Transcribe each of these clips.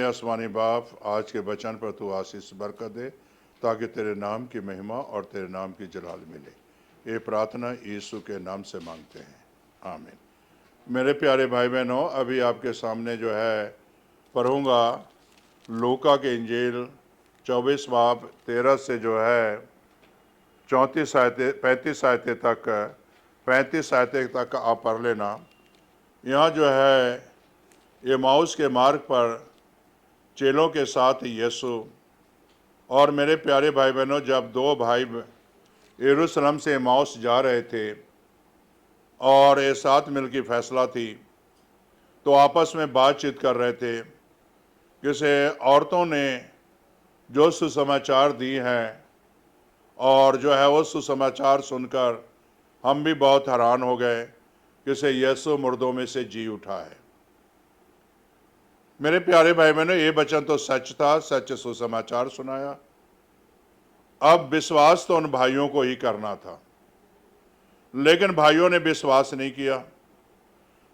आसमानी बाप, आज के वचन पर तू आशीष बरकत दे ताकि तेरे नाम की महिमा और तेरे नाम की जलाल मिले। ये प्रार्थना यीशु के नाम से मांगते हैं, आमीन। मेरे प्यारे भाई बहनों, अभी आपके सामने जो है पढ़ूंगा लूका के इंजील 24 बाब 13 से जो है 34 आयतें 35 आयतें तक 35 आयतें तक आप पढ़ लेना। यहाँ जो है एमाउस के मार्ग पर चेलों के साथ यीशु और मेरे प्यारे भाई बहनों, जब दो भाई यरूशलेम से एमाउस जा रहे थे और ये साथ मिल की फैसला थी तो आपस में बातचीत कर रहे थे। किसी औरतों ने जो सुसमाचार दी हैं और जो है वो सुसमाचार सुनकर हम भी बहुत हैरान हो गए कि से यीशु मुर्दों में से जी उठा है। मेरे प्यारे भाई बहनों, ये वचन तो सच था, सच सुसमाचार सुनाया। अब विश्वास तो उन भाइयों को ही करना था, लेकिन भाइयों ने विश्वास नहीं किया।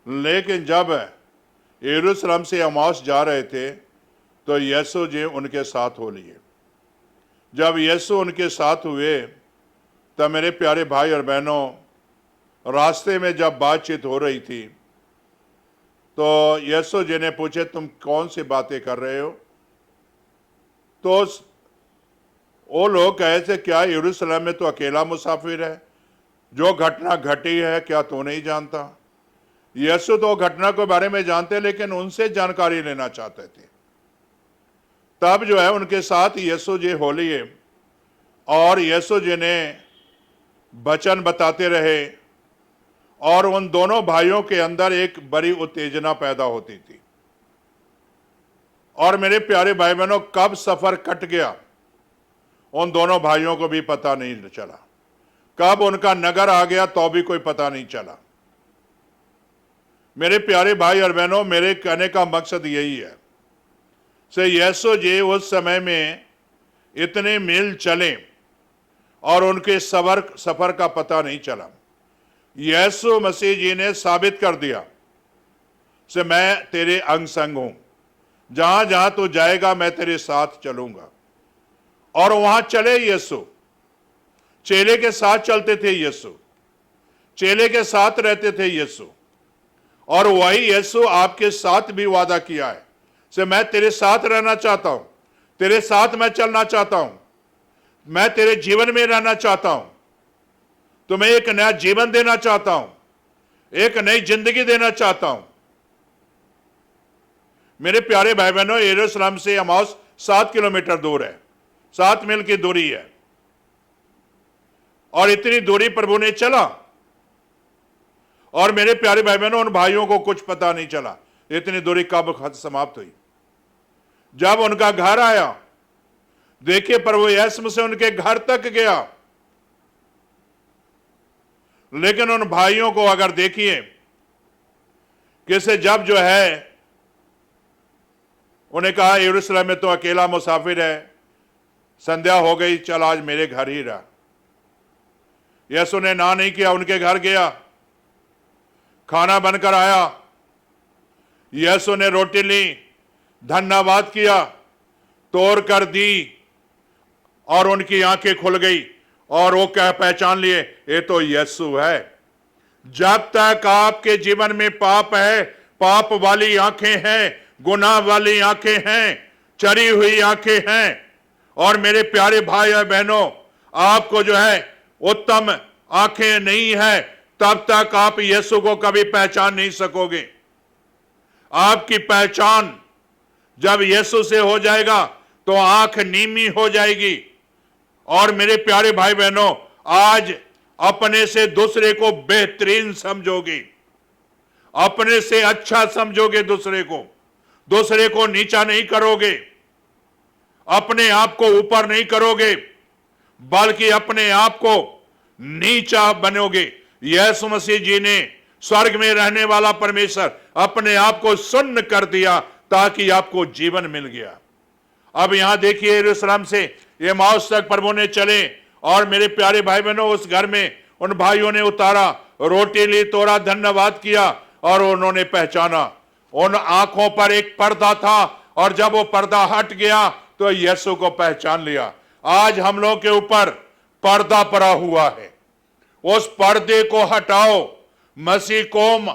लेकिन जब यरूशलेम से एमाउस जा रहे थे तो यीशु जी उनके साथ हो लिए। जब यीशु उनके साथ हुए तब मेरे प्यारे भाई और बहनों, रास्ते में जब बातचीत हो रही थी तो यीशु जी ने पूछे, तुम कौन सी बातें कर रहे हो? तो वो लोग कहे थे, क्या यरूशलेम में तो अकेला मुसाफिर है? जो घटना घटी है क्या तू नहीं जानता? यीशु तो घटना के बारे में जानते, लेकिन उनसे जानकारी लेना चाहते थे। तब जो है उनके साथ यीशु जी हो लिए और यीशु जी ने वचन बताते रहे और उन दोनों भाइयों के अंदर एक बड़ी उत्तेजना पैदा होती थी। और मेरे प्यारे भाई बहनों, कब सफर कट गया उन दोनों भाइयों को भी पता नहीं चला। कब उनका नगर आ गया तो भी कोई पता नहीं चला। मेरे प्यारे भाई और बहनों, मेरे कहने का मकसद यही है से यीशु जी उस समय में इतने मील चले और उनके सफर का पता नहीं चला। यीशु मसीह जी ने साबित कर दिया से मैं तेरे अंग संग हूं, जहां जहां तू जाएगा मैं तेरे साथ चलूंगा। और वहां चले यीशु, चेले के साथ चलते थे यीशु, चेले के साथ रहते थे यीशु। और वही यीशु आपके साथ भी वादा किया है से मैं तेरे साथ रहना चाहता हूं, तेरे साथ मैं चलना चाहता हूं, मैं तेरे जीवन में रहना चाहता हूं, तुम्हें एक नया जीवन देना चाहता हूं, एक नई जिंदगी देना चाहता हूं। मेरे प्यारे भाई बहनों, यरूशलेम से एमाउस 7 किलोमीटर दूर है, 7 मील की दूरी है। और इतनी दूरी प्रभु ने चला और मेरे प्यारे भाई बहनों, उन भाइयों को कुछ पता नहीं चला इतनी दूरी कब समाप्त हुई। जब उनका घर आया, देखिए प्रभु यीशु मसीह उनके घर तक गया। लेकिन उन भाइयों को अगर देखिए कैसे, जब जो है उन्हें कहा यरूशलेम में तो अकेला मुसाफिर है, संध्या हो गई, चल आज मेरे घर ही रहा। यीशु ने ना नहीं किया, उनके घर गया, खाना बनकर आया। यीशु ने रोटी ली, धन्यवाद किया, तोड़ कर दी और उनकी आंखें खुल गई और वो क्या पहचान लिए, ये तो यीशु है। जब तक आपके जीवन में पाप है, पाप वाली आंखें हैं, गुनाह वाली आंखें हैं, चरी हुई आंखें हैं, और मेरे प्यारे भाई और बहनों, आपको जो है उत्तम आंखें नहीं है, तब तक आप यीशु को कभी पहचान नहीं सकोगे। आपकी पहचान जब यीशु से हो जाएगा तो आंख नीमी हो जाएगी। और मेरे प्यारे भाई बहनों, आज अपने से दूसरे को बेहतरीन समझोगे, अपने से अच्छा समझोगे, दूसरे को नीचा नहीं करोगे, अपने आप को ऊपर नहीं करोगे, बल्कि अपने आप को नीचा बनोगे। यीशु मसीह जी ने, स्वर्ग में रहने वाला परमेश्वर, अपने आप को शून्य कर दिया ताकि आपको जीवन मिल गया। अब यहां देखिए, यरूशलेम से एमाउस तक प्रभु ने चले और मेरे प्यारे भाई बहनों, उस घर में उन भाइयों ने उतारा, रोटी ली, तोड़ा, धन्यवाद किया और उन्होंने पहचाना। उन आंखों पर एक पर्दा था और जब वो पर्दा हट गया तो यीशु को पहचान लिया। आज हम लोग के ऊपर पर्दा पड़ा हुआ है, उस पर्दे को हटाओ। मसीह कौम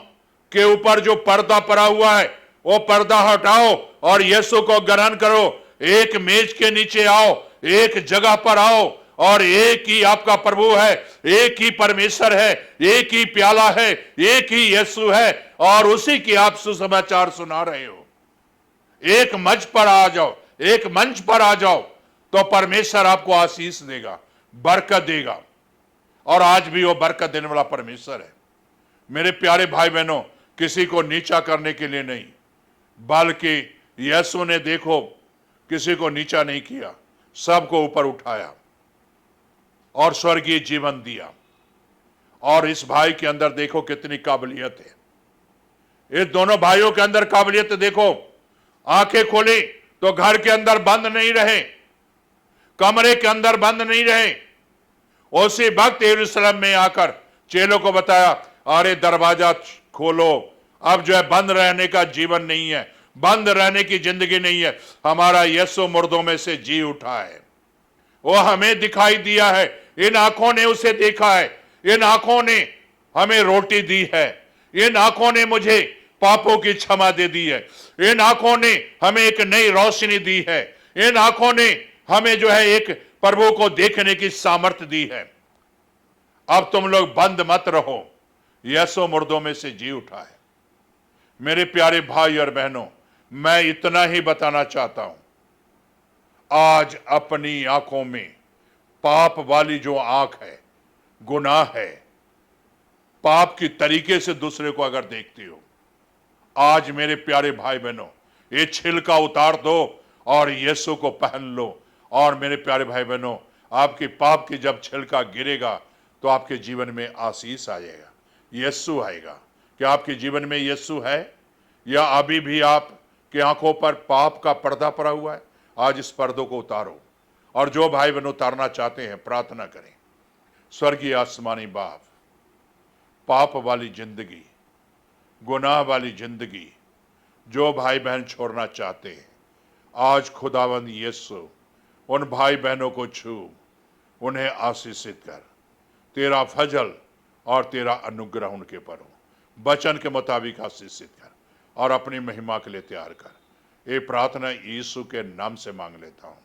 के ऊपर जो पर्दा पड़ा हुआ है वो पर्दा हटाओ और यीशु को ग्रहण करो। एक मेज के नीचे आओ, एक जगह पर आओ, और एक ही आपका प्रभु है, एक ही परमेश्वर है, एक ही प्याला है, एक ही यीशु है, और उसी की आप सुसमाचार सुना रहे हो। एक मंच पर आ जाओ, एक मंच पर आ जाओ, तो परमेश्वर आपको आशीष देगा, बरकत देगा, और आज भी वो बरकत देने वाला परमेश्वर है। मेरे प्यारे भाई बहनों, किसी को नीचा करने के लिए नहीं, बल्कि यीशु ने देखो किसी को नीचा नहीं किया, सबको ऊपर उठाया और स्वर्गीय जीवन दिया। और इस भाई के अंदर देखो कितनी काबिलियत है। इस दोनों भाइयों के अंदर काबिलियत देखो। आंखें खोली तो घर के अंदर बंद नहीं रहे, कमरे के अंदर बंद नहीं रहे। उसी वक्त यरूशलेम में आकर चेलों को बताया, अरे दरवाजा खोलो, अब जो है बंद रहने का जीवन नहीं है, बंद रहने की जिंदगी नहीं है। हमारा यीशु मुर्दों में से जी उठा है, वो हमें दिखाई दिया है, इन आंखों ने उसे देखा है, इन आंखों ने हमें रोटी दी है, इन आंखों ने मुझे पापों की क्षमा दे दी है, इन आंखों ने हमें एक नई रोशनी दी है, इन आंखों ने हमें जो है एक प्रभु को देखने की सामर्थ्य दी है। अब तुम लोग बंद मत रहो, यीशु मुर्दों में से जी उठा है। मेरे प्यारे भाई और बहनों, मैं इतना ही बताना चाहता हूं, आज अपनी आंखों में पाप वाली जो आंख है, गुनाह है, पाप की तरीके से दूसरे को अगर देखती हो, आज मेरे प्यारे भाई बहनों, ये छिलका उतार दो और यीशु को पहन लो। और मेरे प्यारे भाई बहनों, आपके पाप की जब छिलका गिरेगा तो आपके जीवन में आशीष आ जाएगा, यीशु आएगा। क्या आपके जीवन में यीशु है, या अभी भी आपकी आंखों पर पाप का पर्दा पड़ा हुआ है? आज इस पर्दों को उतारो, और जो भाई बहन उतारना चाहते हैं प्रार्थना करें। स्वर्गीय आसमानी बाप, पाप वाली जिंदगी, गुनाह वाली जिंदगी जो भाई बहन छोड़ना चाहते हैं, आज खुदावंद यीशु उन भाई बहनों को छू, उन्हें आशीषित कर। तेरा फजल और तेरा अनुग्रह उनके पर हो, वचन के मुताबिक आशीषित कर और अपनी महिमा के लिए तैयार कर। ये प्रार्थना यीशु के नाम से मांग लेता हूं।